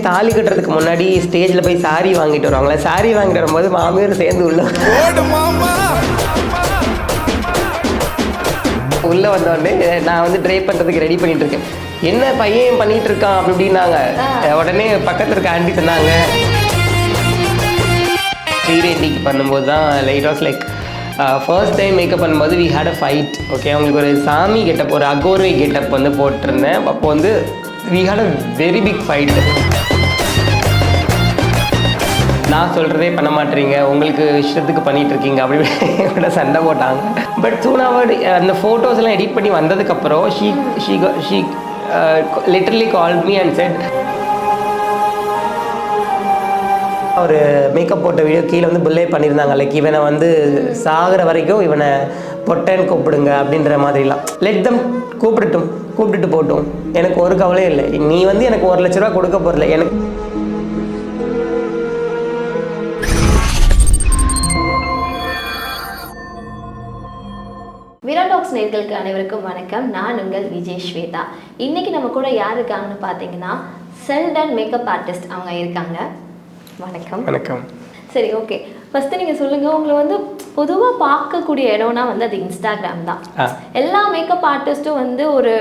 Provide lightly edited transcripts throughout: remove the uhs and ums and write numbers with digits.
தாலி கட்டுறதுக்கு முன்னாடி ஸ்டேஜில் போய் சாரி வாங்கிட்டு வருவாங்களே, சாரி வாங்கிட்டு வரும்போது மாமியார் சேர்ந்து உள்ளே வந்தோடனே நான் வந்து ட்ரை பண்ணுறதுக்கு ரெடி பண்ணிட்டு இருக்கேன். என்ன பையன் பண்ணிட்டு இருக்கான் அப்படி இப்படின்னாங்க. உடனே பக்கத்தில் இருக்க ஆண்டி சொன்னாங்க, ஸ்ரீரெட்டிக்கு பண்ணும்போது தான் light was like first time makeup பண்ணும்போது we had a fight. Okay, அவங்களுக்கு ஒரு சாமி கெட்டப், ஒரு அகோர்வை கெட்டப் வந்து போட்டிருந்தேன். அப்போ வந்து we had a very big fight. நான் சொல்கிறதே பண்ண மாட்டேறீங்க, உங்களுக்கு இஷ்டத்துக்கு பண்ணிகிட்டு இருக்கீங்க அப்படி கூட சண்டை போட்டாங்க. பட் சூனாவர்டு அந்த ஃபோட்டோஸ்லாம் எடிட் பண்ணி வந்ததுக்கப்புறம் she literally called me and set, ஒரு மேக்கப் போட்ட வீடியோ கீழே வந்து புல்லே பண்ணியிருந்தாங்க, லைக் இவனை வந்து சாகிற வரைக்கும் இவனை பொட்டேன்னு கூப்பிடுங்க அப்படின்ற மாதிரிலாம். லெட் தம் கூப்பிட்டுட்டு போட்டோம், எனக்கு ஒரு கவலையும் இல்லை. நீ வந்து எனக்கு 1 லட்ச ரூபா கொடுக்க போகிறல, எனக்கு விரா டாக்ஸ் நேயர்களுக்கு அனைவருக்கும் வணக்கம். நான் உங்கள் விஜய் ஸ்வேதா. இன்னைக்கு நம்ம கூட யார் இருக்காங்கன்னு பார்த்தீங்கன்னா செல்டன் மேக்கப் ஆர்டிஸ்ட் அவங்க இருக்காங்க. வணக்கம். வணக்கம். சரி, ஓகே, ஃபஸ்ட்டு நீங்கள் சொல்லுங்கள், உங்களை வந்து பொதுவாக பார்க்கக்கூடிய இடம்னா வந்து அது இன்ஸ்டாகிராம் தான். எல்லா மேக்கப் ஆர்டிஸ்ட்டும் வந்து ஒரு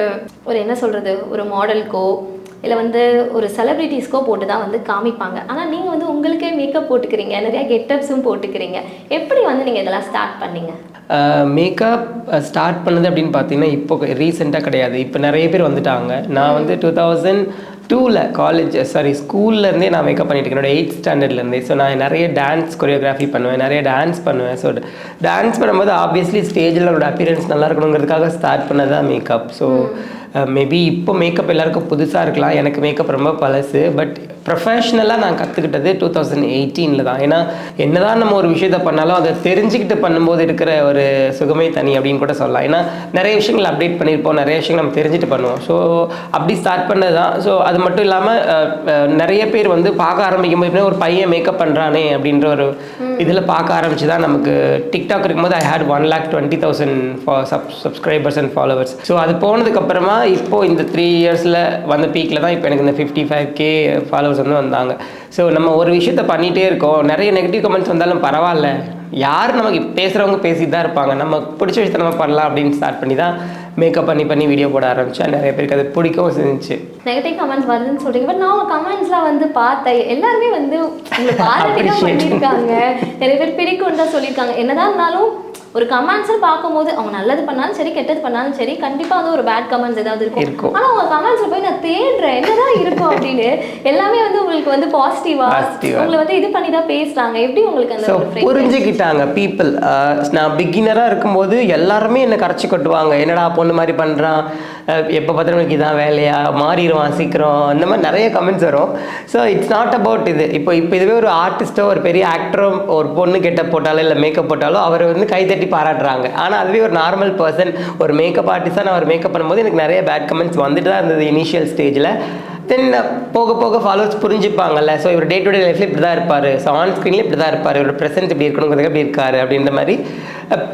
என்ன சொல்கிறது, ஒரு மாடலுக்கோ இல்லை வந்து ஒரு செலிப்ரிட்டிஸ்க்கோ போட்டு தான் வந்து காமிப்பாங்க. ஆனால் நீங்கள் வந்து உங்களுக்கே மேக்கப் போட்டுக்கிறீங்க, நிறையா கெட்டப்ஸும் போட்டுக்கிறீங்க. எப்படி வந்து நீங்கள் இதெல்லாம் ஸ்டார்ட் பண்ணீங்க? மேக்கப் ஸ்டார்ட் பண்ணது அப்படின்னு பார்த்தீங்கன்னா இப்போ ரீசெண்டாக கிடையாது, இப்போ நிறைய பேர் வந்துட்டாங்க. நான் வந்து 2002 ஸ்கூல்லேருந்தே நான் மேக்கப் பண்ணிட்டு இருக்கேன், என்னோட 8th ஸ்டாண்டர்ட்லேருந்தே. ஸோ நான் நிறைய டான்ஸ் கொரியோகிராஃபி பண்ணுவேன், நிறைய டான்ஸ் பண்ணுவேன். ஸோ டான்ஸ் பண்ணும்போது ஆப்வியஸ்லி ஸ்டேஜில் என்னோட அப்பியரன்ஸ் நல்லா இருக்கணுங்கிறதுக்காக ஸ்டார்ட் பண்ணது தான் மேக்கப். ஸோ மேபி இப்போ மேக்கப் எல்லாருக்கும் புதுசாக இருக்கலாம், எனக்கு மேக்கப் ரொம்ப பழசு. பட் ப்ரொஃபஷ்னலாக நான் கற்றுக்கிட்டது 2018 தான். ஏன்னா என்னதான் நம்ம ஒரு விஷயத்த பண்ணாலும் அதை தெரிஞ்சுக்கிட்டு பண்ணும்போது இருக்கிற ஒரு சுகமே தனி அப்படின்னு கூட சொல்லலாம். ஏன்னா நிறைய விஷயங்கள் அப்டேட் பண்ணியிருப்போம், நிறைய விஷயங்கள் நம்ம தெரிஞ்சுட்டு பண்ணுவோம். ஸோ அப்படி ஸ்டார்ட் பண்ணது தான். ஸோ அது மட்டும் இல்லாமல் நிறைய பேர் வந்து பார்க்க ஆரம்பிக்கும் போது ஒரு பையன் மேக்கப் பண்ணுறானே அப்படின்ற ஒரு இதில் பார்க்க ஆரம்பிச்சு தான் நமக்கு டிக்டாக் இருக்கும்போது I had 1,20,000 subscribers and followers. So அது போனதுக்கப்புறமா இப்போது இந்த 3 இயர்ஸில் வந்த பீக்கில் தான் இப்போ எனக்கு இந்த 55K ஃபாலோவர்ஸ் வந்து வந்தாங்க. ஸோ நம்ம ஒரு விஷயத்த பண்ணிகிட்டே இருக்கோம், நிறைய நெகட்டிவ் கமெண்ட்ஸ் வந்தாலும் பரவாயில்ல, யார் நமக்கு பேசுகிறவங்க பேசிட்டு தான் இருப்பாங்க, நம்ம பிடிச்ச விஷயத்த நம்ம பண்ணலாம் அப்படின்னு ஸ்டார்ட் பண்ணி தான் மேக்கப் பண்ணி வீடியோ போட ஆரம்பித்தேன். நிறைய பேருக்கு அது பிடிக்கவும் செஞ்சுச்சு. நெகட்டிவ் கமெண்ட்ஸ் வருதுன்னு சொல்கிறீங்க, பட் நான் உங்கள் கமெண்ட்ஸ்லாம் வந்து பார்த்தேன், எல்லாருமே வந்து உங்களுக்கு பாராட்டி பண்ணியிருக்காங்க, நிறைய பேர் பிடிக்கும் தான் சொல்லியிருக்காங்க. என்னதான் இருந்தாலும் ஒரு கமெண்ட்ஸை பார்க்கும்போது அவங்க நல்லது பண்ணாலும் சரி கெட்டது பண்ணாலும் சரி கண்டிப்பாக வந்து ஒரு பேட் கமெண்ட்ஸ் ஏதாவது இருக்கும். ஆனால் உங்கள் கமெண்ட்ஸில் போய் நான் தேடுறேன் என்னதான் இருக்கும் அப்படின்னு, எல்லாமே வந்து உங்களுக்கு வந்து பாசிட்டிவாக உங்களை வந்து இது பண்ணி தான் பேசுகிறாங்க. எப்படி உங்களுக்கு அந்த புரிஞ்சுக்கிட்டாங்க பீப்புள்? நான் பிகினராக இருக்கும்போது எல்லாருமே என்னை கரைச்சி கொட்டுவாங்க, என்னடா பொண்ணு மாதிரி பண்ணுறான், எப்போ பார்த்தாலும் இதான் வேலையா, மாறிடுவான் சீக்கிரம், அந்த மாதிரி நிறைய கமெண்ட்ஸ் வரும். ஸோ இட்ஸ் நாட் அபவுட் இது. இப்போ இதுவே ஒரு ஆர்டிஸ்ட்டோ ஒரு பெரிய ஆக்டரோ ஒரு பொண்ணு கெட்டப் போட்டாலோ இல்லை மேக்கப் போட்டாலோ அவர் வந்து கைத்தட்டி பாராட்டுறாங்க. ஆனால் அதுவே ஒரு நார்மல் பர்சன் ஒரு மேக்கப் ஆர்டிஸ்டாக நான் ஒரு மேக்கப் பண்ணும்போது எனக்கு நிறைய பேட் கமெண்ட்ஸ் வந்துட்டு தான் இருந்தது இனிஷியல் ஸ்டேஜில். தென் போக போக ஃபாலோவர்ஸ் புரிஞ்சுப்பாங்கல்ல, ஸோ இவர் டே டு டே லைஃப்பில் இப்படி தான் இருப்பார், ஸோ ஆன் ஸ்க்ரீனில் இப்படி தான் இருப்பார், இவரோட ப்ரெசென்ஸ் இப்படி இருக்கணுங்கிறதுக்கு இப்படி இருக்காரு அப்படின்ற மாதிரி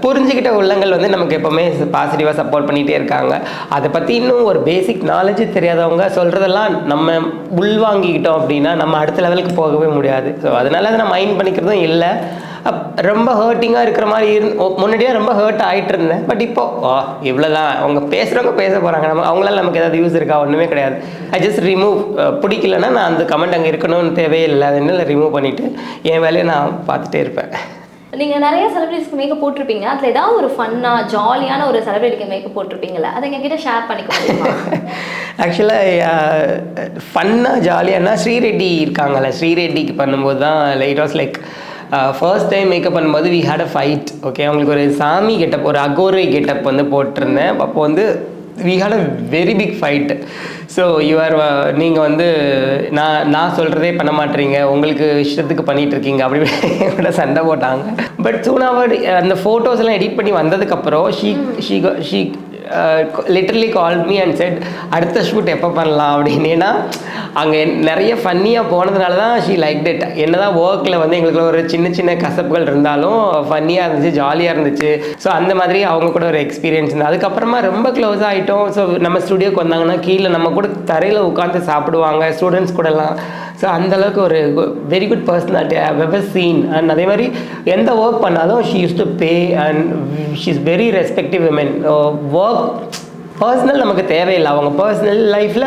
புரிஞ்சுக்கிட்ட உள்ளங்கள் வந்து நமக்கு எப்போவுமே பாசிட்டிவாக சப்போர்ட் பண்ணிகிட்டே இருக்காங்க. அதை பற்றி இன்னும் ஒரு பேசிக் நாலேஜ் தெரியாதவங்க சொல்கிறதெல்லாம் நம்ம உள்வாங்கிக்கிட்டோம் அப்படின்னா நம்ம அடுத்த லெவலுக்கு போகவே முடியாது. ஸோ அதனால அதை நான் மைண்ட் பண்ணிக்கிறதும் இல்லை. ரொம்ப ஹர்ட்டிங்காக இருக்கிற மாதிரி முன்னாடியே ரொம்ப ஹர்ட் ஆகிட்டு இருந்தேன். பட் இப்போது இவ்வளோதான், அவங்க பேசுகிறவங்க பேச போகிறாங்க, நம்ம அவங்களால நமக்கு ஏதாவது யூஸ் இருக்கா? ஒன்றுமே கிடையாது. I just remove. பிடிக்கலன்னா நான் அந்த கமெண்ட் அங்கே இருக்கணும்னு தேவையே இல்லை, அதனால ரிமூவ் பண்ணிவிட்டு என் வேலையை நான் பார்த்துட்டே இருப்பேன். நீங்கள் நிறைய செலிபிரிட்டிஸ்க்கு மேக்கப் போட்டிருப்பீங்க, அதில் ஏதாவது ஒரு ஃபன்னாக ஜாலியான ஒரு செலிபிரிட்டிக்கு மேக்கப் போட்டிருப்பீங்களா? அதை எங்ககிட்ட ஷேர் பண்ணிக்க முடியுமா? ஆக்சுவலாக ஃபன்னாக ஜாலியானா ஸ்ரீரெட்டி இருக்காங்கல்ல, ஸ்ரீரெட்டிக்கு பண்ணும்போது தான் light was like first time makeup பண்ணும்போது we had a fight. Okay, அவங்களுக்கு ஒரு சாமி கெட்டப், ஒரு அகோர்வை கெட்டப் வந்து போட்டிருந்தேன். அப்போ வந்து we had a very big fight. So நீங்கள் வந்து நான் சொல்கிறதே பண்ண மாட்டேறீங்க, உங்களுக்கு இஷ்டத்துக்கு பண்ணிகிட்டு இருக்கீங்க அப்படி கூட சண்டை போட்டாங்க. பட் சூனாவர்டு அந்த ஃபோட்டோஸ்லாம் எடிட் பண்ணி வந்ததுக்கப்புறம் she literally call me and set, அடுத்த ஷூட் எப்போ பண்ணலாம் அப்படின்னு. ஏன்னா அங்கே நிறைய ஃபன்னியாக போனதுனால தான் ஷீ லைக் இட். என்ன தான் ஒர்க்கில் வந்து எங்களுக்கு ஒரு சின்ன கசப்புகள் இருந்தாலும் ஃபன்னியாக இருந்துச்சு, ஜாலியாக இருந்துச்சு. ஸோ அந்த மாதிரி அவங்க கூட ஒரு எக்ஸ்பீரியன்ஸ் இருந்தது. அதுக்கப்புறமா ரொம்ப க்ளோஸ் ஆகிட்டோம். ஸோ நம்ம ஸ்டுடியோக்கு வந்தாங்கன்னா கீழே நம்ம கூட தரையில் உட்காந்து சாப்பிடுவாங்க ஸ்டூடெண்ட்ஸ் கூடலாம். ஸோ அந்தளவுக்கு ஒரு very good personality I have ever seen. And அதே மாதிரி எந்த ஒர்க் பண்ணாலும் she use to pay and she is very respective women. Work personal நமக்கு தேவையில்லை, அவங்க பர்சனல் லைஃப்பில்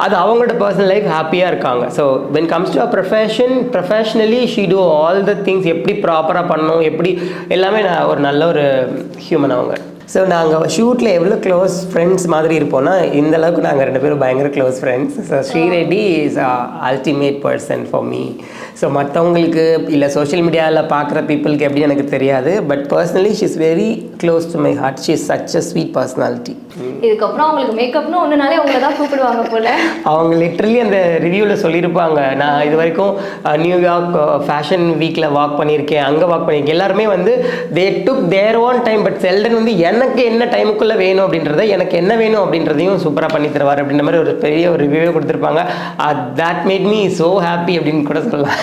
அது அவங்களோட பர்சனல் லைஃப் ஹாப்பியாக இருக்காங்க. So when comes to a professionally she do all the things, எப்படி ப்ராப்பராக பண்ணணும், எப்படி எல்லாமே ஒரு நல்ல ஒரு ஹியூமன் அவங்க. ஸோ நாங்கள் ஷூட்டில் எவ்வளோ க்ளோஸ் ஃப்ரெண்ட்ஸ் மாதிரி இருப்போம்னா இந்த அளவுக்கு நாங்கள் 2 பேரும் பயங்கர close friends. So Sri Reddy is ultimate person for me. So மற்றவங்களுக்கு இல்லை சோஷியல் மீடியாவில் பார்க்குற பீப்புளுக்கு எப்படி எனக்கு தெரியாது, but personally she is very close to my heart. She is such a sweet personality. இதுக்கப்புறம் அவங்களுக்கு மேக்கப்னு ஒன்றுனாலே அவங்கள தான் கூப்பிடுவாங்க போல. அவங்க லிட்ரலி அந்த ரிவ்யூவில் சொல்லியிருப்பாங்க, நான் இது வரைக்கும் நியூயார்க் ஃபேஷன் வீக்கில் வாக் பண்ணியிருக்கேன், அங்கே வாக் பண்ணியிருக்கேன், எல்லாருமே வந்து தே டுக் தேர் ஓன் டைம், பட் செல்டன் வந்து எனக்கு என்ன டைமுக்குள்ளே வேணும் அப்படின்றத, எனக்கு என்ன வேணும் அப்படின்றதையும் சூப்பராக பண்ணி தருவார் அப்படின்ற மாதிரி ஒரு பெரிய ஒரு ரிவ்யூவே கொடுத்துருப்பாங்க. That made me so happy அப்படின்னு கூட சொல்லலாம்.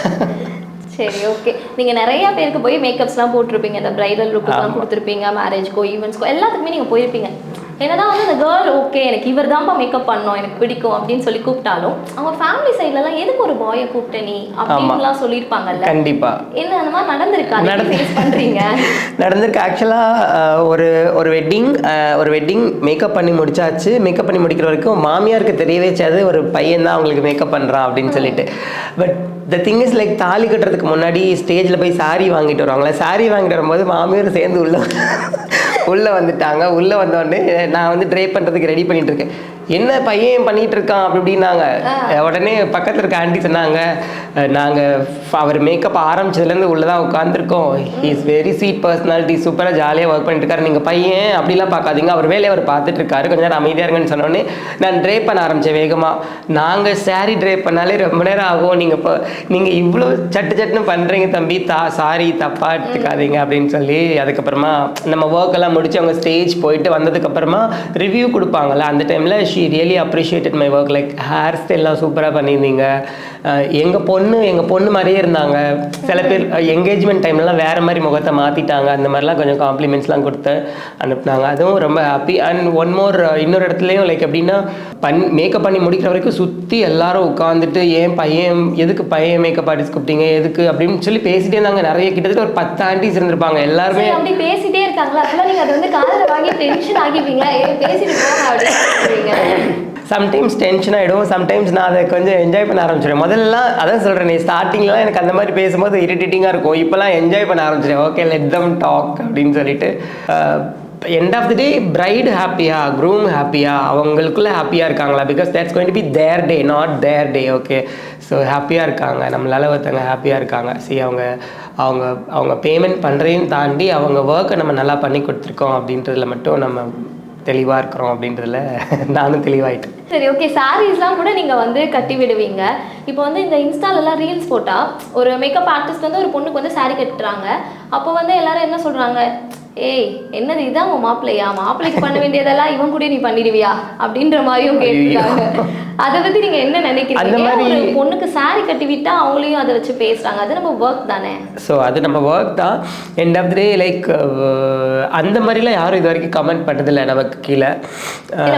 சரி, ஓகே. நீங்கள் நிறைய பேருக்கு போய் மேக்கப்ஸ்லாம் போட்டிருப்பீங்க, இந்த ப்ரைடல் லுக்குலாம் கொடுத்துருப்பீங்க, மேரேஜ்க்கோ ஈவெண்ட்ஸ்க்கோ எல்லாத்துக்குமே நீங்கள் போயிருப்பீங்க. என்னதான் வந்து அந்த கேர்ள் ஓகே எனக்கு இவர் தான்ப்பா மேக்கப் பண்ணோம், எனக்கு பிடிக்கும் அப்படின்னு சொல்லி கூப்பிட்டாலும் அவங்க ஃபேமிலி சைட்லலாம் எதுக்கு ஒரு பாயை கூப்பிட்ட நீ அப்படின்லாம் சொல்லியிருப்பாங்கல்ல. கண்டிப்பா என்ன அந்த மாதிரி நடந்திருக்கு? நடந்திருக்கு. ஆக்சுவலாக ஒரு வெட்டிங் மேக்கப் பண்ணி முடிச்சாச்சு. மேக்கப் பண்ணி முடிக்கிற வரைக்கும் மாமியாருக்கு தெரியவே செய்யாது ஒரு பையன் தான் அவங்களுக்கு மேக்கப் பண்ணுறான் அப்படின்னு சொல்லிட்டு. But the thing is like தாலி கட்டுறதுக்கு முன்னாடி ஸ்டேஜில் போய் சாரீ வாங்கிட்டு வருவாங்களே, சாரீ வாங்கிட்டு வரும்போது மாமியார் சேர்ந்து உள்ளே வந்துட்டாங்க. உள்ளே வந்தோடனே நான் வந்து ட்ரை பண்ணுறதுக்கு ரெடி பண்ணிட்டு இருக்கேன். என்ன பையன் பண்ணிட்டு இருக்கான் அப்படி இப்படின்னாங்க. உடனே பக்கத்தில் இருக்க ஆண்டி சொன்னாங்க, நாங்கள் அவர் மேக்கப் ஆரம்பிச்சதுலேருந்து உள்ளே தான் உட்காந்துருக்கோம், he is very sweet personality, சூப்பராக ஜாலியாக ஒர்க் பண்ணிட்டு இருக்காரு, நீங்கள் பையன் அப்படிலாம் பார்க்காதீங்க, அவர் வேலையை அவர் பார்த்துட்டு இருக்காரு, கொஞ்சம் நேரம் அமைதியாக இருங்கன்னு சொன்னோடனே நான் ட்ரை பண்ண ஆரம்பித்தேன் வேகமாக. நாங்கள் சாரீ ட்ரை பண்ணாலே ரொம்ப நேரம் ஆகும், நீங்கள் இவ்வளோ சட்டுன்னு பண்ணுறீங்க தம்பி, சாரி தப்பாக எடுத்துக்காதீங்க அப்படின்னு சொல்லி. அதுக்கப்புறமா நம்ம ஒர்க்கெல்லாம் முடிச்சு அவங்க ஸ்டேஜ் போயிட்டு வந்ததுக்கப்புறமா ரிவ்யூ கொடுப்பாங்கல்ல, அந்த டைமில் she really appreciated my work. Like hair ஸ்டைல்லாம் சூப்பராக பண்ணியிருந்தீங்க, எங்கள் பொண்ணு மாதிரியே இருந்தாங்க. சில பேர் என்கேஜ்மெண்ட் டைம்லலாம் வேறு மாதிரி முகத்தை மாற்றிட்டாங்க, அந்த மாதிரிலாம் கொஞ்சம் காம்ப்ளிமெண்ட்ஸ்லாம் கொடுத்து அனுப்புனாங்க. அதுவும் ரொம்ப ஹாப்பி. அண்ட் இன்னொரு இடத்துலையும் லைக் எப்படின்னா மேக்கப் பண்ணி முடிக்கிற வரைக்கும் சுற்றி எல்லாரும் உட்காந்துட்டு எதுக்கு பையன் மேக்கப் ஆர்டிஸ்ட் கூப்பிட்டீங்க எதுக்கு அப்படின்னு சொல்லி பேசிட்டே இருந்தாங்க. நிறைய கிட்டத்தட்ட ஒரு 10 ஆண்டிஸ் இருந்திருப்பாங்க. எல்லாருமே அப்படி பேசிட்டே இருக்காங்களா? அப்பெல்லாம் நீங்கள் அதை வந்து காதில் வாங்கி டென்ஷன் ஆகிப்பீங்க, பேசிட்டு போங்க அப்படின்னு. சம்டைம்ஸ் டென்ஷன் ஆகிடும், சம்டைம்ஸ் நான் அதை கொஞ்சம் என்ஜாய் பண்ண ஆரம்பிச்சிடுவேன். முதல்லலாம் அதான் சொல்கிறேன், ஸ்டார்டிங்லாம் எனக்கு அந்த மாதிரி பேசும்போது இரிட்டேட்டிங்காக இருக்கும். இப்போலாம் என்ஜாய் பண்ண ஆரம்பிச்சிடுவேன். ஓகே, லெட் தம் டாக் அப்படின்னு சொல்லிட்டு. End of the day bride ஹாப்பியா, க்ரூம் ஹாப்பியா, அவங்களுக்குள்ள ஹாப்பியாக இருக்காங்களா? Because that's going to be their day, not their day. Okay, so ஹாப்பியாக இருக்காங்க, நம்மளால ஒருத்தவங்க ஹாப்பியாக இருக்காங்க. சரி, அவங்க பேமெண்ட் பண்ணுறதையும் தாண்டி அவங்க ஒர்க்கை நம்ம நல்லா பண்ணி கொடுத்துருக்கோம் அப்படின்றதுல மட்டும் நம்ம தெளிவாக இருக்கிறோம் அப்படின்றதுல நானும் தெளிவாயிட்டேன். சரி, ஓகே. சாரீஸ்லாம் கூட நீங்கள் வந்து கட்டி விடுவீங்க. இப்போ வந்து இந்த இன்ஸ்டாலெல்லாம் ரீல்ஸ் போட்டால் ஒரு மேக்கப் ஆர்டிஸ்ட் வந்து ஒரு பொண்ணுக்கு வந்து சாரீ கட்டுறாங்க. அப்போ வந்து எல்லாரும் என்ன சொல்கிறாங்க, ஏய் என்னது இதான் உன் மாப்பிள்ளைக்கு பண்ண வேண்டியதெல்லாம் இவன் கூட நீ பண்ணிடுவியா அப்படின்ற மாதிரியும் கேட்டுருக்காங்க. அதை பற்றி நீங்கள் என்ன நினைக்கிறீங்க? ஒரு பொண்ணுக்கு சாரீ கட்டி விட்டா அவங்களையும் அதை வச்சு பேசுகிறாங்க, அது நம்ம ஒர்க் தானே? ஸோ அது நம்ம ஒர்க் தான். End of the day like அந்த மாதிரிலாம் யாரும் இது வரைக்கும் கமெண்ட் பண்ணதில்லை நமக்கு கீழே.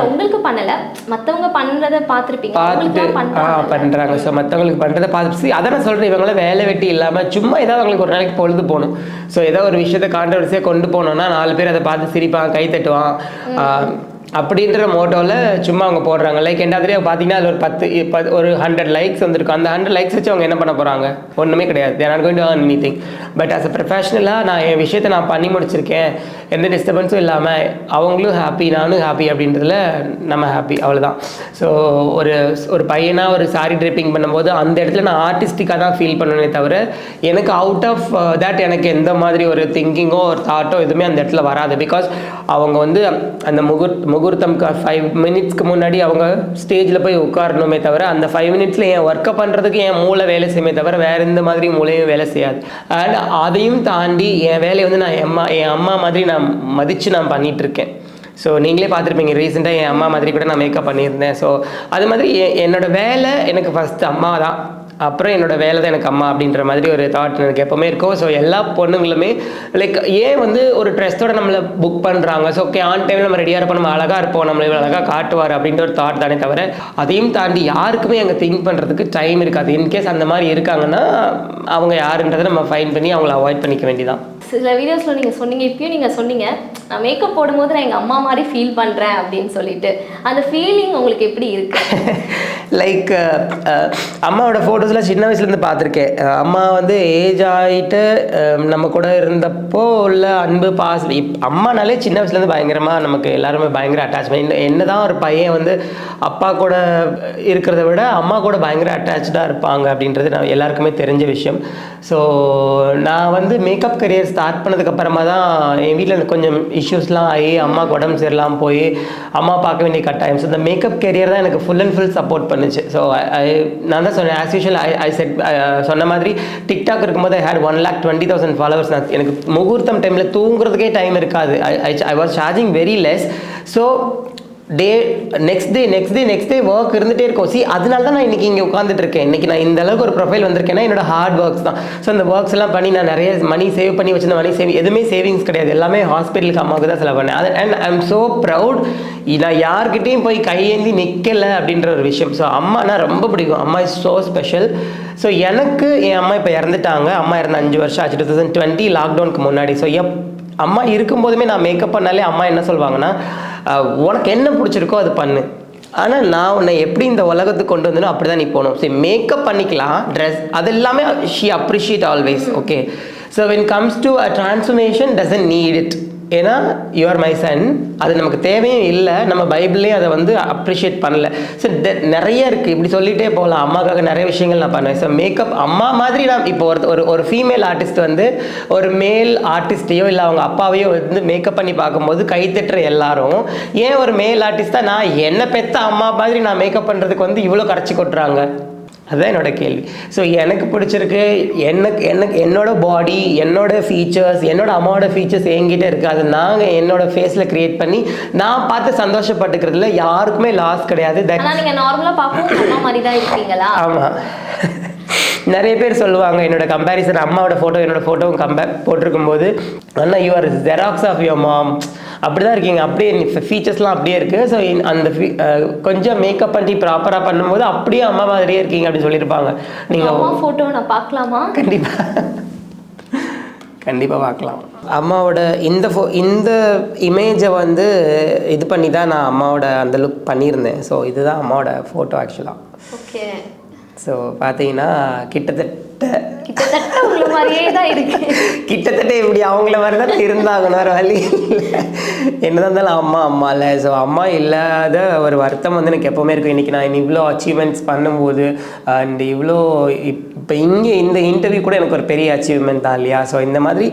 உங்களுக்கு பண்ணலை, மற்றவங்க பண்ணுறதை பார்த்துருப்பீங்க, பண்ணுறாங்க. ஸோ மற்றவங்களுக்கு பண்ணுறதை பார்த்துட்டு அதை நான் சொல்கிறேன், இவங்களாம் வேலை வெட்டி இல்லாமல் சும்மா ஏதாவது அவங்களுக்கு ஒரு நாளைக்கு பொழுது போகணும். ஸோ ஏதோ ஒரு விஷயத்தை கான்ட்ரவர்சியாக கொண்டு போனோம்னா 4 பேர் அதை பார்த்து சிரிப்பான், கை தட்டுவான் அப்படின்ற மோட்டோவில் சும்மா அவங்க போடுறாங்க. லைக் எண்டாவதுலேயே பார்த்தீங்கன்னா அதில் ஒரு 100 லைக்ஸ் வந்துருக்கும். அந்த 100 லைக்ஸ் வச்சு அவங்க என்ன பண்ண போகிறாங்க? ஒன்றுமே கிடையாது. தேர் not going to earn anything. But as a ப்ரொஃபஷனலாக நான் என் விஷயத்தை நான் பண்ணி முடிச்சிருக்கேன், எந்த டிஸ்டர்பன்ஸும் இல்லாமல் அவங்களும் ஹாப்பி, நானும் ஹாப்பி அப்படின்றதுல நம்ம ஹாப்பி, அவ்வளோதான். ஸோ ஒரு பையனாக ஒரு சாரி ட்ரிப்பிங் பண்ணும்போது அந்த இடத்துல நான் ஆர்டிஸ்டிக்காக தான் ஃபீல் பண்ணுவேனே தவிர எனக்கு அவுட் ஆஃப் தேட் எனக்கு எந்த மாதிரி ஒரு திங்கிங்கோ ஒரு தாட்டோ எதுவுமே அந்த இடத்துல வராது. பிகாஸ் அவங்க வந்து அந்த முகூர்த்தம்க்கு 5 மினிட்ஸ்க்கு முன்னாடி அவங்க ஸ்டேஜில் போய் உட்காரணுமே தவிர அந்த 5 மினிட்ஸில் என் ஒர்க்கை பண்ணுறதுக்கு என் மூளை வேலை செய்யுமே தவிர வேறு எந்த மாதிரி மூளையும் வேலை செய்யாது. அண்ட் அதையும் தாண்டி என் வேலையை வந்து நான் என் அம்மா மாதிரி நான் மதித்து நான் பண்ணிகிட்ருக்கேன். ஸோ நீங்களே பார்த்துருப்பீங்க, ரீசெண்டாக என் அம்மா மாதிரி கூட நான் மேக்கப் பண்ணியிருந்தேன். ஸோ அது மாதிரி என்னோடய வேலை எனக்கு ஃபஸ்ட்டு அம்மா தான். அப்புறம் என்னோட வேலை தான் எனக்கு அம்மா அப்படின்ற மாதிரி ஒரு தாட் எனக்கு எப்போவுமே இருக்கும். ஸோ எல்லா பொண்ணுங்களுமே லைக் ஏன் வந்து ஒரு ட்ரெஸ்ஸோட நம்மளை புக் பண்ணுறாங்க, ஸோ ஓகே ஆன் டைமில் நம்ம ரெடியாக இருப்போம், நம்ம அழகாக இருப்போம், நம்மளை இவ்வளோ அழகாக காட்டுவார் அப்படின்ற ஒரு தாட் தானே தவிர அதையும் தாண்டி யாருக்குமே அங்கே திங்க் பண்ணுறதுக்கு டைம் இருக்காது. இன்கேஸ் அந்த மாதிரி இருக்காங்கன்னா அவங்க யாருன்றதை நம்ம ஃபைன் பண்ணி அவங்கள அவாய்ட் பண்ணிக்க வேண்டியதான். சில வீடியோஸில் நீங்கள் சொன்னீங்க, இப்பயும் நீங்கள் சொன்னீங்க நான் மேக்கப் போடும்போது நான் எங்கள் அம்மா மாதிரி ஃபீல் பண்ணுறேன் அப்படின்னு சொல்லிட்டு, அந்த ஃபீலிங் உங்களுக்கு எப்படி இருக்கு? லைக் அம்மாவோட ஃபோட்டோஸ்லாம் சின்ன வயசுலேருந்து பார்த்துருக்கேன். அம்மா வந்து ஏஜ் ஆகிட்டு நம்ம கூட இருந்தப்போ உள்ள அன்பு பாசம் அம்மானாலே சின்ன வயசுலேருந்து பயங்கரமாக நமக்கு எல்லாருமே பயங்கர அட்டாச்மெண்ட். என்ன தான் ஒரு பையன் வந்து அப்பா கூட இருக்கிறத விட அம்மா கூட பயங்கர அட்டாச்சாக இருப்பாங்க அப்படின்றது நான் எல்லாருக்குமே தெரிஞ்ச விஷயம். ஸோ நான் வந்து மேக்கப் கரியர் ஸ்டார்ட் பண்ணதுக்கப்புறமா தான் என் வீட்டில் கொஞ்சம் இஷ்யூஸ்லாம் ஆகி அம்மாவுக்கு உடம்பு சரியில்லாமல் போய் அம்மா பார்க்க வேண்டிய கட்டாயம். ஸோ இந்த மேக்கப் கரியர் தான் எனக்கு ஃபுல் அண்ட் ஃபுல் சப்போர்ட் பண்ணுச்சு. ஸோ நான் தான் சொன்னேன் ஆஸ் யூஷுவல் ஐ செட் சொன்ன மாதிரி டிக்டாக் இருக்கும்போது ஐ ஹேட் 1,20,000 ஃபாலோவர்ஸ். நான் எனக்கு முகூர்த்தம் டைமில் தூங்குறதுக்கே டைம் இருக்காது. I was charging very less. So next day work இருந்துகிட்டே இருக்கும். அதனால தான் நான் இன்றைக்கி இங்கே உட்காந்துட்டு இருக்கேன். இன்றைக்கி நான் இந்த அளவுக்கு ஒரு ப்ரொஃபைல் வந்திருக்கேன்னா என்னோட ஹார்ட் ஒர்க்ஸ் தான். ஸோ அந்த ஒர்க்ஸ் எல்லாம் பண்ணி நான் நிறைய மணி சேவ் பண்ணி வச்சிருந்த மணி எதுவுமே சேவிங்ஸ் கிடையாது, எல்லாமே ஹாஸ்பிட்டலுக்கு அம்மாவுக்கு தான் செலவு பண்ணேன். And I am so proud. நான் யார்கிட்டையும் போய் கையேந்தி நிற்கலை அப்படின்ற ஒரு விஷயம். ஸோ அம்மானா ரொம்ப பிடிக்கும். அம்மா இஸ் ஸோ ஸ்பெஷல். ஸோ எனக்கு என் அம்மா இப்போ இறந்துட்டாங்க. அம்மா இறந்து 5 வருஷம் ஆச்சு, 2020 லாக்டவுனுக்கு முன்னாடி. ஸோ அம்மா இருக்கும்போதுமே நான் மேக்கப் பண்ணாலே அம்மா என்ன சொல்லுவாங்கன்னா, உனக்கு என்ன பிடிச்சிருக்கோ அது பண்ணு, ஆனால் நான் உன்னை எப்படி இந்த உலகத்துக்கு கொண்டு வந்தனோ அப்படி தான் நீ போகணும். சரி மேக்கப் பண்ணிக்கலாம், ட்ரெஸ் அது எல்லாமே she appreciate always. Okay, so when comes to a transformation doesn't need it. ஏன்னா யூஆர் மை சன், அது நமக்கு தேவையும் இல்லை. நம்ம பைபிள்லேயும் அதை வந்து அப்ரிஷியேட் பண்ணல. ஸோ நிறைய இருக்குது, இப்படி சொல்லிகிட்டே போகலாம். அம்மாக்காக நிறைய விஷயங்கள் நான் பண்ணுவேன். ஸோ மேக்கப் அம்மா மாதிரி நான் இப்போ ஒரு ஃபீமேல் ஆர்டிஸ்ட் வந்து ஒரு மேல் ஆர்டிஸ்ட்டையோ இல்லை அவங்க அப்பாவையோ வந்து மேக்கப் பண்ணி பார்க்கும்போது கைத்தட்டுற எல்லாரும் ஏன் ஒரு மேல் ஆர்டிஸ்டாக நான் என்ன பெற்ற அம்மா மாதிரி நான் மேக்கப் பண்ணுறதுக்கு வந்து இவ்வளோ கரைச்சி கொட்டுறாங்க? அதுதான் என்னோட கேள்வி. ஸோ எனக்கு பிடிச்சிருக்கு. என்னோட பாடி, என்னோட ஃபீச்சர்ஸ், என்னோட அம்மாவோட ஃபீச்சர்ஸ் என்கிட்ட இருக்குது. அது நாங்கள் என்னோட ஃபேஸில் க்ரியேட் பண்ணி நான் பார்த்து சந்தோஷப்பட்டுக்கிறதுல யாருக்குமே லாஸ் கிடையாது. நீங்கள் நார்மலாக பார்ப்போம் அம்மா மாதிரி தான் இருக்கீங்களா? ஆமாம். நிறைய பேர் சொல்லுவாங்க என்னோட கம்பேரிசன் அம்மாவோட ஃபோட்டோ என்னோட ஃபோட்டோவும் போட்டிருக்கும் போது, அண்ணா you are Xerox of your mom, அப்படி தான் இருக்கீங்க, அப்படியே ஃபீச்சர்ஸ்லாம் அப்படியே இருக்குது. ஸோ அந்த கொஞ்சம் மேக்கப் பண்ணி ப்ராப்பராக பண்ணும்போது அப்படியே அம்மா மாதிரியே இருக்கீங்க அப்படின்னு சொல்லியிருப்பாங்க. நீங்கள் அம்மா ஃபோட்டோ நான் பார்க்கலாமா? கண்டிப்பாக பார்க்கலாம். அம்மாவோட இந்த இமேஜை வந்து இது பண்ணி தான் நான் அம்மாவோட அந்த லுக் பண்ணியிருந்தேன். ஸோ இதுதான் அம்மாவோட ஃபோட்டோ ஆக்சுவலாக. ஓகே. ஸோ பார்த்தீங்கன்னா கிட்டத்தட்ட உங்களை மாதிரியே தான் இருக்கு. கிட்டத்தட்ட இப்படி அவங்கள மாதிரி தான் இருந்தாங்கன்னு வேறு வழி இல்லை. என்னதான் இருந்தாலும் அம்மா இல்லை. ஸோ அம்மா இல்லாத ஒரு வருத்தம் வந்து எனக்கு எப்போவுமே இருக்கும். இன்றைக்கி நான் இவ்வளோ அச்சீவ்மெண்ட்ஸ் பண்ணும்போது அண்ட் இவ்வளோ இப்போ இங்கே இந்த இன்டர்வியூ கூட எனக்கு ஒரு பெரிய அச்சீவ்மெண்ட் தான் இல்லையா? ஸோ இந்த மாதிரி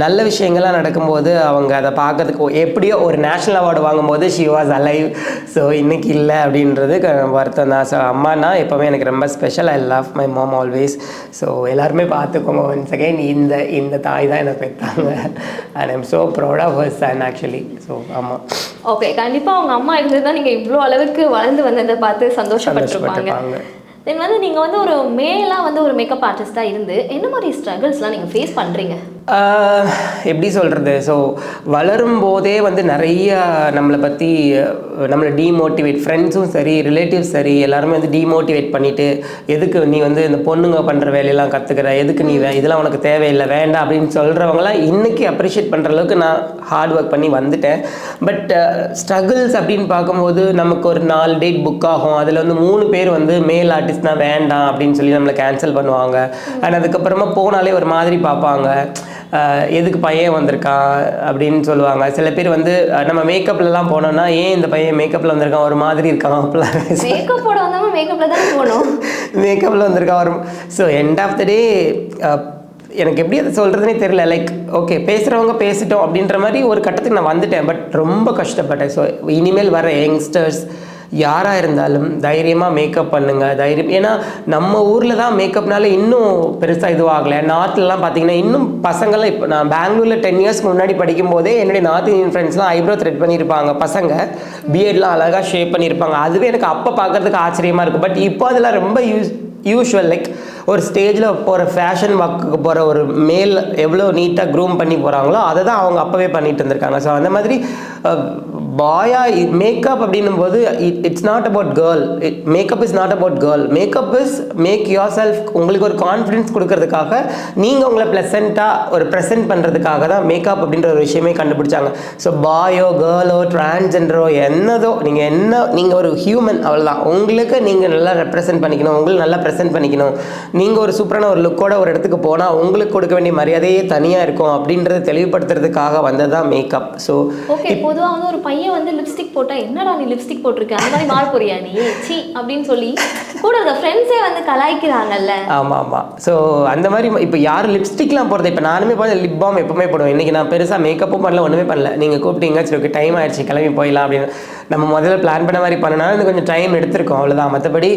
நல்ல விஷயங்கள்லாம் நடக்கும்போது அவங்க அதை பார்க்கறதுக்கு எப்படியோ ஒரு நேஷ்னல் அவார்டு வாங்கும்போது ஷி வாஸ் அலைவ். ஸோ இன்றைக்கி இல்லை அப்படின்றது வருத்தம் தான். ஸோ அம்மானா எப்போவுமே எனக்கு ரொம்ப special. I love my mom always. So எல்லாருமே பார்த்துக்கோங்க ஒன்ஸ் அகெயின், இந்த தாய் தான் என்னை பெற்றாங்க. And I am so proud of her son actually. So ஆமாம். ஓகே, கண்டிப்பாக அவங்க அம்மா இருந்தது தான் நீங்கள் இவ்வளோ அளவுக்கு வளர்ந்து வந்ததை பார்த்து சந்தோஷப்பட்டிருப்பாங்க. தென் வந்து நீங்கள் வந்து ஒரு மேலாக வந்து ஒரு மேக்கப் ஆர்டிஸ்டாக இருந்து என்ன மாதிரி ஸ்ட்ரகிள்ஸ்லாம் நீங்கள் ஃபேஸ் பண்ணுறீங்க? எப்படி சொல்கிறது? ஸோ வளரும் போதே வந்து நிறைய நம்மளை டீமோட்டிவேட், ஃப்ரெண்ட்ஸும் சரி ரிலேட்டிவ்ஸ் சரி எல்லாருமே வந்து டீமோட்டிவேட் பண்ணிவிட்டு, எதுக்கு நீ வந்து இந்த பொண்ணுங்க பண்ணுற வேலையெல்லாம் கற்றுக்கிற, எதுக்கு நீ இதெல்லாம் உனக்கு தேவையில்லை வேண்டாம் அப்படின்னு சொல்கிறவங்களாம் இன்றைக்கி அப்ரிஷியேட் பண்ணுற அளவுக்கு நான் ஹார்ட் ஒர்க் பண்ணி வந்துட்டேன். பட் ஸ்ட்ரகிள்ஸ் அப்படின்னு பார்க்கும்போது நமக்கு ஒரு 4 டேட் புக் ஆகும். அதில் வந்து 3 பேர் வந்து மேல் ஆர்டிஸ்ட்னா வேண்டாம் அப்படின்னு சொல்லி நம்மளை கேன்சல் பண்ணுவாங்க. அண்ட் அதுக்கப்புறமா போனாலே ஒரு மாதிரி பார்ப்பாங்க, எதுக்கு பையன் வந்திருக்கான் அப்படின்னு சொல்லுவாங்க. சில பேர் வந்து நம்ம மேக்கப்லலாம் போனோம்னா ஏன் இந்த பையன் மேக்கப்பில் வந்திருக்கான் ஒரு மாதிரி இருக்கான் அப்படிலாம். மேக்கப்போட வந்தாமல் மேக்கப்பில் தான் போகணும், மேக்கப்பில் வந்திருக்கான் ஒரு. ஸோ எண்ட் ஆஃப் த டே எனக்கு எப்படி அதை சொல்கிறதுனே தெரியல. லைக் ஓகே பேசுகிறவங்க பேசிட்டோம் அப்படின்ற மாதிரி ஒரு கட்டத்துக்கு நான் வந்துட்டேன். பட் ரொம்ப கஷ்டப்பட்டேன். ஸோ இனிமேல் வர யங்ஸ்டர்ஸ் யாராக இருந்தாலும் தைரியமாக மேக்கப் பண்ணுங்கள். ஏன்னா நம்ம ஊரில் தான் மேக்கப்னால இன்னும் பெருசாக இதுவாகலை. நார்த்லலாம் பார்த்தீங்கன்னா இன்னும் பசங்கள்லாம் இப்போ நான் பெங்களூரில் 10 இயர்ஸ்க்கு முன்னாடி படிக்கும் போதே என்னுடைய நார்த் இந்தியன் ஃப்ரெண்ட்ஸ்லாம் ஐப்ரோ த்ரெட் பண்ணியிருப்பாங்க. பசங்க பிஎட்லாம் அழகாக ஷேப் பண்ணியிருப்பாங்க. அதுவே எனக்கு அப்போ பார்க்குறதுக்கு ஆச்சரியமாக இருக்கும். பட் இப்போ அதெல்லாம் ரொம்ப யூஷுவல் லைக் ஒரு ஸ்டேஜில் போகிற ஃபேஷன் வாக்குக்கு போகிற ஒரு மேல் எவ்வளோ நீட்டாக க்ரூம் பண்ணி போகிறாங்களோ அதை தான் அவங்க அப்போவே பண்ணிட்டு இருந்திருக்காங்க. ஸோ அந்த மாதிரி பாயாக மேக்கப் அப்படின்னும் போது it's not about girl. Makeup is not about girl. Makeup is make yourself. உங்களுக்கு ஒரு கான்ஃபிடென்ஸ் கொடுக்கறதுக்காக, நீங்கள் உங்களை ப்ளசண்ட்டாக ஒரு ப்ரெசென்ட் பண்ணுறதுக்காக தான் மேக்கப் அப்படின்ற ஒரு விஷயமே கண்டுபிடிச்சாங்க. ஸோ பாயோ கேர்ளோ டிரான்ஸ்ஜெண்டரோ என்னதோ நீங்கள் ஒரு ஹியூமன், அவ்வளோதான். உங்களுக்கு நீங்கள் நல்லா ரெப்ரசென்ட் பண்ணிக்கணும், உங்களுக்கு நல்லா ப்ரெசென்ட் பண்ணிக்கணும். நீங்கள் ஒரு சூப்பரான ஒரு லுக்கோட ஒரு இடத்துக்கு போனால் உங்களுக்கு கொடுக்க வேண்டிய மரியாதையே தனியாக இருக்கும் அப்படின்றத தெளிவுபடுத்துறதுக்காக வந்தது தான் மேக்கப். ஸோ ஓகே, பொதுவாக வந்து ஒரு பையன் வந்து லிப்ஸ்டிக் போட்டால் என்னடா நீ லிப்ஸ்டிக் போட்டிருக்க, அந்த மாதிரி மாற போறியா நீ சி அப்படின்னு சொல்லி கூட அந்த ஃப்ரெண்ட்ஸே வந்து கலாய்க்கிறாங்கல்ல. ஆமாம். ஸோ அந்த மாதிரி இப்போ யாரும் லிப்ஸ்டிக்லாம் போடுறது, இப்போ நானுமே போய் லிப் பாம் எப்பவுமே போடுவேன். இன்றைக்கி நான் பெருசாக மேக்கப்பும் பண்ணல, ஒன்றுமே பண்ணல. நீங்கள் கூப்பிட்டீங்க, சரி ஓகே டைம் ஆயிடுச்சு கிளம்பி போயிடலாம் அப்படின்னு நம்ம முதல்ல பிளான் பண்ண மாதிரி பண்ணனால இது கொஞ்சம் டைம் எடுத்திருக்கோம், அவ்வளோதான். மற்றபடி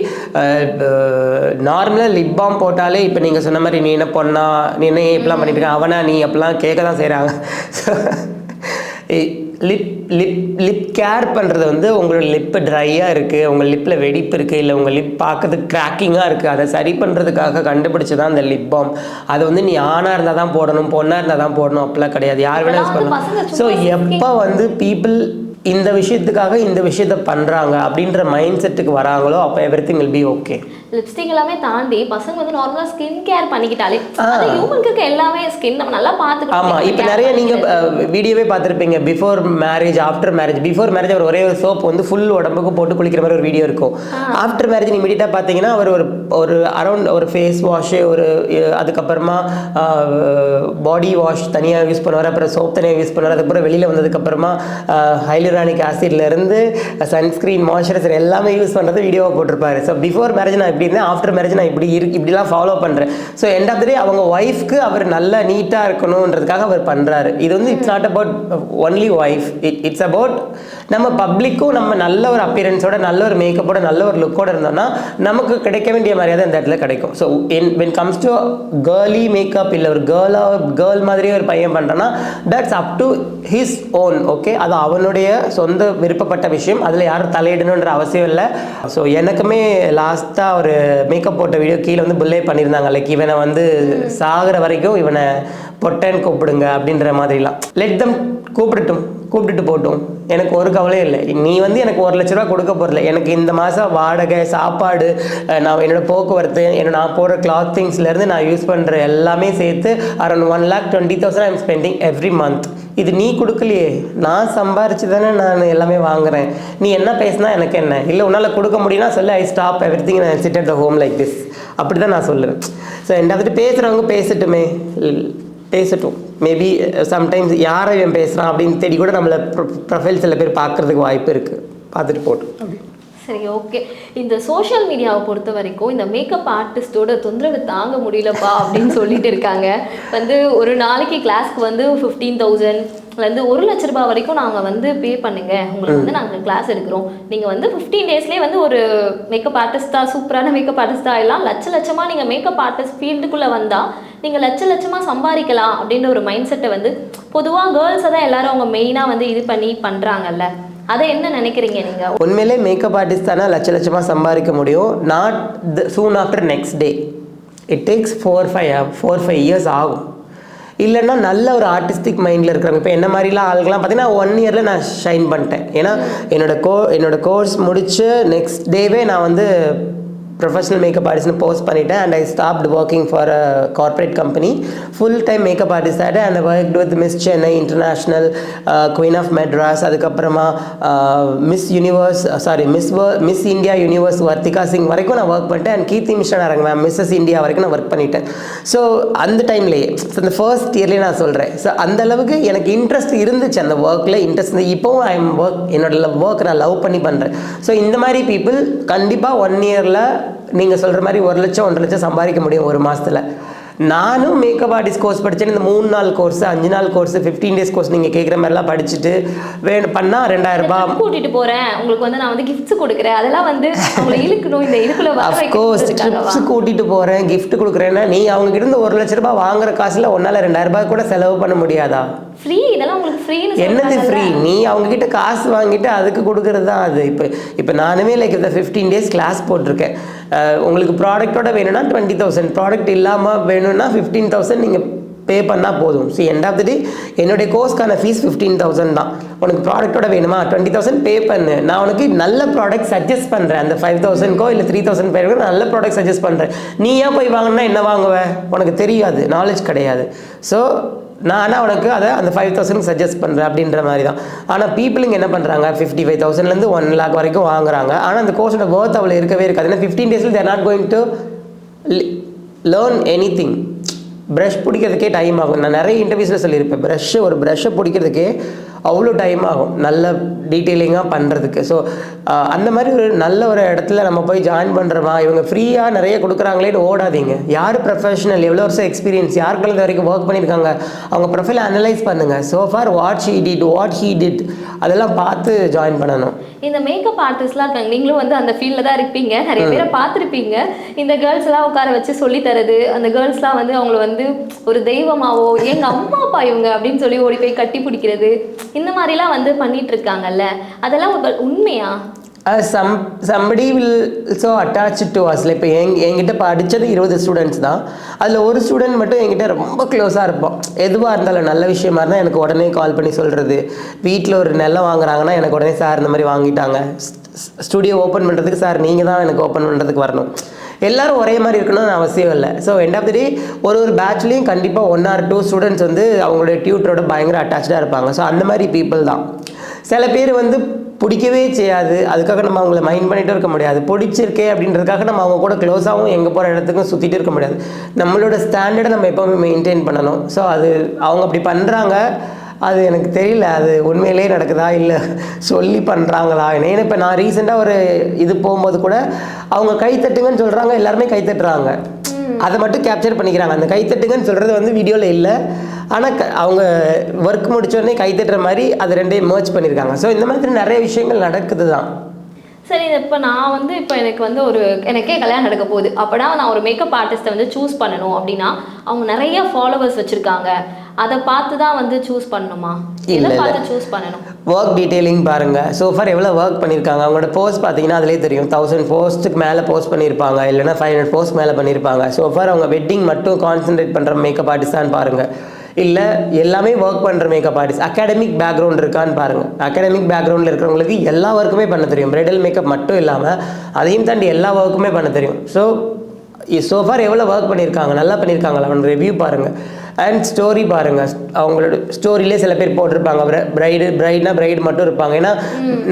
நார்மலாக லிப் பாம் போட்டாலே இப்போ நீங்கள் சொன்ன மாதிரி நீ என்ன பொண்ணா, நீ என்ன இப்படிலாம் பண்ணிட்டு இருக்க, அவனா நீ அப்படிலாம் கேட்க தான் செய்கிறாங்க. லிப் கேர் பண்ணுறது வந்து உங்களோட லிப்பு ட்ரையாக இருக்குது, உங்கள் லிப்பில் வெடிப்பு இருக்குது, இல்லை உங்கள் லிப் பார்க்கறதுக்கு கிராக்கிங்காக இருக்குது, அதை சரி பண்ணுறதுக்காக கண்டுபிடிச்சி தான் அந்த லிப் பாம். அது வந்து நீ ஆணாக இருந்தால் தான் போடணும், பொண்ணாக இருந்தால் தான் போடணும் அப்படிலாம் கிடையாது, யார் வேணாலும் யூஸ் பண்ணலாம். ஸோ எப்போ வந்து பீப்புள் இந்த விஷயத்துக்காக இந்த விஷயத்த பண்ணுறாங்க அப்படின்ற மைண்ட் செட்டுக்கு வராங்களோ அப்போ everything will be okay. Lipstick எல்லாமே தாண்டி பசங்க வந்து நார்மலாக ஸ்கின் கேர் பண்ணிக்கிட்டாலே அது ஹியூமனுக்கு எல்லாமே ஸ்கின் நம்ம நல்லா பார்த்துக்கணும். ஆமாம், இப்போ நிறைய நீங்கள் வீடியோவே பார்த்துருப்பீங்க, before marriage after marriage. Before marriage அவர் ஒரே ஒரு சோப் வந்து ஃபுல் உடம்புக்கு போட்டு குளிக்கிற மாதிரி ஒரு வீடியோ இருக்கும். ஆஃப்டர் மேரேஜ் இமீடியட்டாக பார்த்தீங்கன்னா அவர் ஒரு அரௌண்ட் ஒரு ஃபேஸ் வாஷு, ஒரு அதுக்கப்புறமா பாடி வாஷ் தனியாக யூஸ் பண்ணுவார், அப்புறம் சோப் தனியாக யூஸ் பண்ணுவார். அதுக்கப்புறம் வெளியில் வந்ததுக்கப்புறமா ஹைலூரானிக் ஆசிட்லேருந்து சன்ஸ்க்ரீன், மாய்ஸ்சரைசர் எல்லாமே யூஸ் பண்ணுறது வீடியோவாக போட்டிருப்பாரு. ஸோ பிஃபோர் மேரேஜ் நான் இப்படி இருந்தேன், ஆஃப்டர் மேரேஜ் நான் இப்படிலாம் ஃபாலோ பண்ணுறேன். ஸோ எண்ட் ஆஃப் த டே அவங்க ஒய்ஃப்க்கு அவர் நல்லா நீட்டாக இருக்கணுன்றதுக்காக அவர் பண்ணுறாரு. இது வந்து it's not about only wife, it's about நம்ம பப்ளிக்கும் நம்ம நல்ல ஒரு அப்பியரன்ஸோட, நல்ல ஒரு மேக்கப்போட, நல்ல ஒரு லுக்கோட இருந்தோம்னா நமக்கு கிடைக்க வேண்டிய மரியாதை இந்த இடத்துல கிடைக்கும். So when comes to girly makeup, இல்லை ஒரு கேர்ள் மாதிரியே ஒரு பையன் பண்ணுறேன்னா that's up to his own. Okay, அது அவனுடைய சொந்த விருப்பப்பட்ட விஷயம், அதில் யாரும் தலையிடணுன்ற அவசியம் இல்லை. ஸோ எனக்குமே லாஸ்ட்டாக ஒரு மேக்கப் போட்ட வீடியோ கீழே வந்து புல்லே பண்ணியிருந்தாங்க, லைக் இவனை வந்து சாகிற வரைக்கும் இவனை பொட்டேன்னு கூப்பிடுங்க அப்படின்ற மாதிரிலாம். லெட் தம் கூப்பிட்டுட்டு போட்டும், எனக்கு ஒரு கவலையும் இல்லை. நீ வந்து எனக்கு 1 லட்ச ரூபா கொடுக்க போகிறல, எனக்கு இந்த மாதம் வாடகை, சாப்பாடு, நான் என்னோட போக்குவரத்து, நான் போடுற கிளாத்திங்ஸ்லேருந்து நான் யூஸ் பண்ணுற எல்லாமே சேர்த்து around 1,20,000 I'm spending every month. இது நீ கொடுக்கலையே, நான் சம்பாரிச்சு தானே நான் எல்லாமே வாங்குறேன். நீ என்ன பேசினா எனக்கு என்ன, இல்லை உன்னால் கொடுக்க முடியும்னா சொல்லு, I stop everything and chit at the home like this, அப்படி தான் நான் சொல்லுவேன். ஸோ என்கிட்ட பேசுகிறவங்க பேசட்டும். மேபி சம்டைம்ஸ் யாரை இவன் பேசுகிறான் அப்படின்னு தேடி கூட நம்மளை ப்ரொஃபைல் சில பேர் பார்க்குறதுக்கு வாய்ப்பு இருக்குது, பார்த்துட்டு போட்டோம். சரி, ஓகே. இந்த சோஷியல் மீடியாவை பொறுத்த வரைக்கும் இந்த மேக்கப் ஆர்டிஸ்டோட தொந்தரவு தாங்க முடியலப்பா அப்படின்னு சொல்லிட்டு இருக்காங்க. வந்து ஒரு நாளைக்கு கிளாஸ்க்கு வந்து 15,000லேருந்து 1 லட்ச ரூபாய் வரைக்கும் நாங்கள் வந்து பே பண்ணுங்க, உங்களுக்கு வந்து நாங்கள் கிளாஸ் எடுக்கிறோம், நீங்கள் வந்து 15 டேஸ்லேயே வந்து ஒரு மேக்கப் ஆர்டிஸ்டாக, சூப்பரான மேக்கப் ஆர்டிஸ்டாக எல்லாம் லட்சமாக நீங்கள் மேக்கப் ஆர்டிஸ்ட் ஃபீல்டுக்குள்ளே வந்தால் நீங்கள் லட்சமாக சம்பாதிக்கலாம் அப்படின்ற ஒரு மைண்ட் செட்டை வந்து பொதுவாக கேர்ள்ஸை தான் எல்லாரும் அவங்க மெயினாக வந்து இது பண்ணி பண்ணுறாங்கல்ல, அதை என்ன நினைக்கிறீங்க நீங்கள்? உண்மையிலே மேக்கப் ஆர்டிஸ்ட் தானே லட்சமாக சம்பாதிக்க முடியும். Not soon after next day, it takes 4-5 years ஆகும். இல்லைன்னா நல்ல ஒரு ஆர்டிஸ்டிக் மைண்டில் இருக்கிறாங்க. இப்போ என்ன மாதிரிலாம் ஆளுங்களாம் பார்த்தீங்கன்னா 1 இயரில் நான் ஷைன் பண்ணிட்டேன். ஏன்னா என்னோட கோர்ஸ் முடிச்சு நெக்ஸ்ட் டேவே நான் வந்து ப்ரொஃபஷனல் மேக்கப் ஆர்டிஸ்ட்னு போஸ்ட் பண்ணிட்டேன். And I stopped working for a corporate company. Full time makeup artist ஆகிட்டு and work with Miss Chennai International, Queen of Madras, அதுக்கப்புறமா Miss India Universe Vartika Singh வரைக்கும் நான் ஒர்க் பண்ணிட்டேன். And Keerthi மிஸ்ரன் Aranga ma'am Mrs India வரைக்கும் நான் work பண்ணிட்டேன். So அந்த டைம்லேயே, ஸோ இந்த ஃபர்ஸ்ட் இயர்லேயே நான் சொல்கிறேன். ஸோ அந்த அளவுக்கு எனக்கு இன்ட்ரெஸ்ட் இருந்துச்சு, அந்த ஒர்க்கில் இன்ட்ரெஸ்ட் இருந்தது. இப்போவும் என்னோட ஒர்க் நான் லவ் பண்ணி பண்ணுறேன். ஸோ இந்த மாதிரி பீப்புள் கண்டிப்பாக 1 இயரில் நீங்கள் சொல்கிற மாதிரி 1 லட்சம் 1.5 லட்சம் சம்பாதிக்க முடியும் ஒரு மாதத்தில். நானும் மேக்கப் ஆர்டிஸ்ட் கோர்ஸ் படித்தேன். இந்த 3 நாள் கோர்ஸ், 5 நாள் கோர்ஸ், 15 டேஸ் கோர்ஸ் நீங்கள் கேட்குற மாதிரிலாம் படிச்சுட்டு பண்ணால் 2,000 ரூபாய் கூட்டிகிட்டு போகிறேன், உங்களுக்கு வந்து நான் வந்து கிஃப்ட்ஸ் கொடுக்குறேன், அதெல்லாம் வந்து அவங்களை இழுக்கணும், இந்த இழுக்குள்ள அஃப்கோர்ஸ் ட்ரிப்ஸ் கூட்டிகிட்டு போகிறேன், கிஃப்ட் கொடுக்குறேன்னா நீ அவங்க கிட்ட 1 லட்ச ரூபாய் வாங்குற காசில் உன்னால் 2,000 ரூபாய் கூட செலவு பண்ண முடியாதா? ஃப்ரீ, இதெல்லாம் உங்களுக்கு ஃப்ரீன்னு என்னது ஃப்ரீ? நீ அவங்ககிட்ட காசு வாங்கிட்டு அதுக்கு கொடுக்குறது தான் அது. இப்போ நானுமே லைக் இந்த 15 டேஸ் கிளாஸ் போட்டிருக்கேன். உங்களுக்கு ப்ராடக்ட்டோட வேணும்னா 20,000, ப்ராடக்ட் இல்லாமல் வேணும்னா 15,000 நீங்கள் பே பண்ணால் போதும். ஸோ எண்ட் ஆஃப் த டே என்னுடைய கோர்ஸ்க்கான ஃபீஸ் 15,000 தான். உனக்கு ப்ராடக்ட்டோட வேணுமா 20,000 பே பண்ணு, நான் உனக்கு நல்ல ப்ராடக்ட் சஜஸ்ட் பண்ணுறேன். அந்த 5,000க்கோ இல்லை 3,000 பேருக்கோ நல்ல ப்ராடக்ட் சஜஸ்ட் பண்ணுறேன். நீ ஏன் போய் வாங்கினா என்ன வாங்குவேன், உனக்கு தெரியாது, நாலேஜ் கிடையாது. ஸோ நான் ஆனால் உனக்கு அதை அந்த 5,000 சஜஸ்ட் பண்ணுறேன் அப்படின்ற மாதிரி தான். ஆனால் பீப்புளுங்க என்ன பண்ணுறாங்க 55,000லேருந்து 1 lakh வரைக்கும் வாங்குறாங்க. ஆனால் அந்த கோர்ஸோட ஒர்த் அவ்வளோ இருக்கவே இருக்காது. ஏன்னா 15 days they're not going to learn anything. Brush பிடிக்கிறதுக்கே டைம் ஆகும். நான் நிறைய இன்டர்வியூஸில் சொல்லியிருப்பேன், ஒரு ப்ரஷ்ஷை பிடிக்கிறதுக்கே அவ்வளோ டைம் ஆகும் நல்ல டீட்டெயிலிங்காக பண்ணுறதுக்கு. ஸோ அந்த மாதிரி ஒரு நல்ல ஒரு இடத்துல நம்ம போய் ஜாயின் பண்ணுறோமா, இவங்க ஃப்ரீயாக நிறைய கொடுக்குறாங்களேன்னு ஓடாதீங்க. யார் ப்ரொஃபஷனல், எவ்வளோ வருஷம் எக்ஸ்பீரியன்ஸ், யார் கலந்து வரைக்கும் ஒர்க் பண்ணியிருக்காங்க, அவங்க ப்ரொஃபைலை அனலைஸ் பண்ணுங்கள். So for what he did அதெல்லாம் பார்த்து ஜாயின் பண்ணணும். இந்த மேக்கப் ஆர்டிஸ்ட்லாம் இருக்காங்க, நீங்களும் வந்து அந்த ஃபீல்டில் தான் இருப்பீங்க, நிறைய பேரை பார்த்துருப்பீங்க. இந்த கேர்ள்ஸ்லாம் உட்கார வச்சு சொல்லி தரது, அந்த கேர்ள்ஸ்லாம் வந்து அவங்கள வந்து ஒரு தெய்வமாவோ எங்கள் அம்மா அப்பா இவங்க அப்படின்னு சொல்லி ஓடி போய் கட்டி பிடிக்கிறது, இந்த மாதிரிலாம் வந்து பண்ணிட்டு இருக்காங்கல்ல, அதெல்லாம் உண்மையா? somebody will so attached to us. இப்போ என்கிட்ட படித்தது 20 ஸ்டூடெண்ட்ஸ் தான். அதில் ஒரு ஸ்டூடெண்ட் மட்டும் என்கிட்ட ரொம்ப க்ளோஸாக இருப்போம். எதுவாக இருந்தாலும் நல்ல விஷயமா இருந்தால் எனக்கு உடனே கால் பண்ணி சொல்கிறது. வீட்டில் ஒரு நிலம் வாங்குறாங்கன்னா எனக்கு உடனே சார் இந்த மாதிரி வாங்கிட்டாங்க, ஸ்டுடியோ ஓப்பன் பண்ணுறதுக்கு சார் நீங்கள் தான் எனக்கு ஓப்பன் பண்ணுறதுக்கு வரணும். எல்லோரும் ஒரே மாதிரி இருக்கணும்னு அவசியம் இல்லை. ஸோ எண்ட் ஆஃப் த டே ஒரு பேட்ச்லேயும் கண்டிப்பாக 1 or 2 ஸ்டூடெண்ட்ஸ் வந்து அவங்களுடைய டியூட்டரோட பயங்கர அட்டாச்சாக இருப்பாங்க. ஸோ அந்த மாதிரி பீப்புள் தான். சில பேர் வந்து பிடிக்கவே செய்யாது, அதுக்காக நம்ம அவங்கள மைண்ட் பண்ணிகிட்டு இருக்க முடியாது. பிடிச்சிருக்கே அப்படின்றதுக்காக நம்ம அவங்க கூட க்ளோஸாகவும் எங்கே போகிற இடத்துக்கும் சுற்றிட்டு இருக்க முடியாது. நம்மளோட ஸ்டாண்டர்டை நம்ம எப்போவுமே மெயின்டைன் பண்ணணும். ஸோ அது அவங்க அப்படி பண்ணுறாங்க, அது எனக்கு தெரியல அது உண்மையிலே நடக்குதா இல்லை சொல்லி பண்ணுறாங்களா. ஏன்னா இப்போ நான் ரீசெண்டாக ஒரு இது போகும்போது கூட அவங்க கைத்தட்டுங்கன்னு சொல்கிறாங்க, எல்லாருமே கைத்தட்டுறாங்க, அதை மட்டும் கேப்சர் பண்ணிக்கிறாங்க. அந்த கைத்தட்டுங்கன்னு சொல்கிறது வந்து வீடியோவில் இல்லை, ஆனால் அவங்க ஒர்க் முடித்தோடனே கைத்தட்டுற மாதிரி அது ரெண்டையும் மர்ஜ் பண்ணியிருக்காங்க. ஸோ இந்த மாதிரி நிறைய விஷயங்கள் நடக்குது தான். சரி, இப்போ நான் வந்து இப்போ எனக்கு வந்து எனக்கே கல்யாணம் நடக்க போகுது, அப்போனா நான் ஒரு மேக்கப் ஆர்டிஸ்ட்டை வந்து சூஸ் பண்ணணும் அப்படின்னா அவங்க நிறைய ஃபாலோவர்ஸ் வச்சுருக்காங்க, அதை பார்த்து தான் வந்து சூஸ் பண்ணணுமா? இல்லை பார்த்து சூஸ் பண்ணணும். ஒர்க் டீட்டெயிலிங் பாருங்கள், சோஃபார் எவ்வளோ ஒர்க் பண்ணியிருக்காங்க, அவங்களோட போஸ்ட் பார்த்தீங்கன்னா அதிலே தெரியும். 1000 போஸ்ட்டுக்கு மேலே போஸ்ட் பண்ணியிருப்பாங்க, இல்லைனா 500 போஸ்ட் மேலே பண்ணியிருப்பாங்க. சோஃபார் அவங்க வெட்டிங் மட்டும் கான்சன்ட்ரேட் பண்ணுற மேக்கப் ஆர்டிஸ்டான்னு பாருங்கள், இல்லை எல்லாமே ஒர்க் பண்ணுற மேக்கப் ஆர்டிஸ்ட். அகாடமிக் பேக்ரவுண்ட் இருக்கான்னு பாருங்கள். அகாடமிக் பேக்ரவுண்டில் இருக்கிறவங்களுக்கு எல்லா ஒர்க்குமே பண்ண தெரியும், பிரைடல் மேக்கப் மட்டும் இல்லாமல் அதையும் தாண்டி எல்லா ஒர்க்குமே பண்ண தெரியும். சோஃபார் எவ்வளோ ஒர்க் பண்ணியிருக்காங்க, நல்லா பண்ணியிருக்காங்களா, அவன் ரிவ்யூ பாருங்கள். அண்ட் ஸ்டோரி பாருங்கள், அவங்களோட ஸ்டோரியிலே சில பேர் போட்டிருப்பாங்க பிரைட்னா பிரைட் மட்டும் இருப்பாங்க. ஏன்னா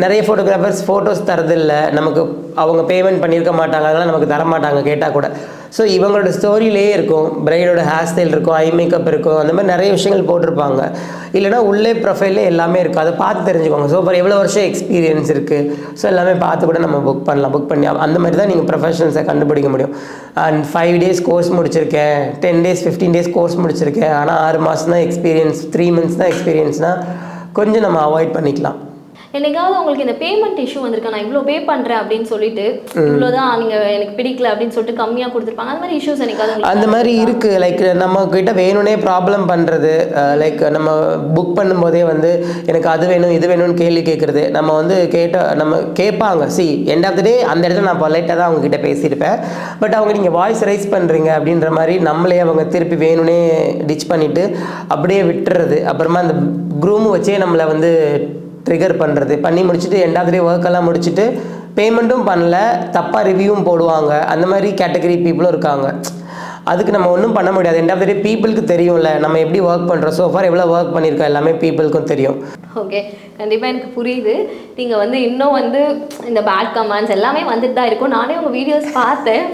நிறைய ஃபோட்டோகிராஃபர்ஸ் ஃபோட்டோஸ் தரதில்லை நமக்கு, அவங்க பேமெண்ட் பண்ணியிருக்க மாட்டாங்க, அதெல்லாம் நமக்கு தர மாட்டாங்க கேட்டால் கூட. ஸோ இவங்களோட ஸ்டோரியிலே இருக்கும், பிரைடோட ஹேர் ஸ்டைல் இருக்கும், ஐ மேக்கப் இருக்கும், அந்த மாதிரி நிறைய விஷயங்கள் போட்டிருப்பாங்க. இல்லைனா உள்ளே ப்ரொஃபைல்லே எல்லாமே இருக்கும், அதை பார்த்து தெரிஞ்சுக்கோங்க. ஸோ ஃபார் எவ்வளோ வருஷம் எக்ஸ்பீரியன்ஸ் இருக்குது, ஸோ எல்லாமே பார்த்து கூட நம்ம புக் பண்ணி அந்த மாதிரி தான் நீங்கள் ப்ரொஃபஷனல்ஸை கண்டுபிடிக்க முடியும். அண்ட் 5 days கோர்ஸ் முடிச்சிருக்கேன், 10 days 15 days கோர்ஸ் முடிச்சிருக்கேன், ஆனால் 6 மாதம் தான் எக்ஸ்பீரியன்ஸ், 3 months தான் எக்ஸ்பீரியன்ஸ்னால் கொஞ்சம் நம்ம அவாய்ட் பண்ணிக்கலாம். என்னைக்காவது உங்களுக்கு இந்த பேமெண்ட் இஷ்யூ வந்திருக்கா, நான் இவ்வளோ பே பண்ணுறேன் அப்படின்னு சொல்லிட்டு இவ்வளோதான் நீங்கள் எனக்கு பிடிக்கல அப்படின்னு சொல்லிட்டு கம்மியாக கொடுத்துருப்பாங்க, அந்த மாதிரி இஷ்யூஸ் என்னைக்காவது? அந்த மாதிரி இருக்குது. லைக் நம்ம கிட்ட வேணும்னே ப்ராப்ளம் பண்ணுறது, லைக் நம்ம புக் பண்ணும்போதே வந்து எனக்கு அது வேணும் இது வேணும்னு கேள்வி கேட்குறது. நம்ம வந்து நம்ம கேட்பாங்க. எண்ட் ஆஃப் த டே அந்த இடத்துல நான் பொலைட்டாக தான் அவங்ககிட்ட பேசியிருப்பேன். பட் அவங்க நீங்கள் வாய்ஸ் ரைஸ் பண்ணுறீங்க அப்படின்ற மாதிரி நம்மளே அவங்க திருப்பி வேணும்னே டிச் பண்ணிவிட்டு அப்படியே விட்டுறது. அப்புறமா அந்த க்ரூம் வச்சே நம்மளை வந்து ட்ரிகர் பண்ணுறது, பண்ணி முடிச்சுட்டு எண்ட் ஆஃப் த டே ஒர்க்கெல்லாம் முடிச்சுட்டு பேமெண்ட்டும் பண்ணல, தப்பாக ரிவ்யூவும் போடுவாங்க. அந்த மாதிரி கேட்டகரி பீப்புளும் இருக்காங்க. அதுக்கு நம்ம ஒன்றும் பண்ண முடியாது. எண்ட் ஆஃப் த டே பீப்புளுக்கு தெரியும்ல நம்ம எப்படி ஒர்க் பண்ணுறோம், சோஃபார் எவ்வளோ ஒர்க் பண்ணியிருக்கோம் எல்லாமே பீப்புளுக்கும் தெரியும். ஓகே, கண்டிப்பாக எனக்கு புரியுது. நீங்கள் வந்து இன்னும் வந்து இந்த பேட் கமெண்ட்ஸ் எல்லாமே வந்துட்டு தான் இருக்கும். நானே உங்கள் வீடியோஸ் பார்த்தேன்,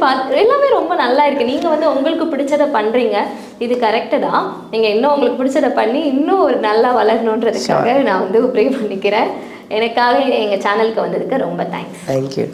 எல்லாமே ரொம்ப நல்லா இருக்குது. நீங்கள் வந்து உங்களுக்கு பிடிச்சதை பண்ணுறீங்க, இது கரெக்டு தான். நீங்கள் இன்னும் உங்களுக்கு பிடிச்சதை பண்ணி இன்னும் ஒரு நல்லா வளரணுன்றதுக்காக நான் வந்து ப்ரே பண்ணிக்கிறேன். எனக்காக எங்கள் சேனலுக்கு வந்ததுக்கு ரொம்ப தேங்க்ஸ். தேங்க்யூ.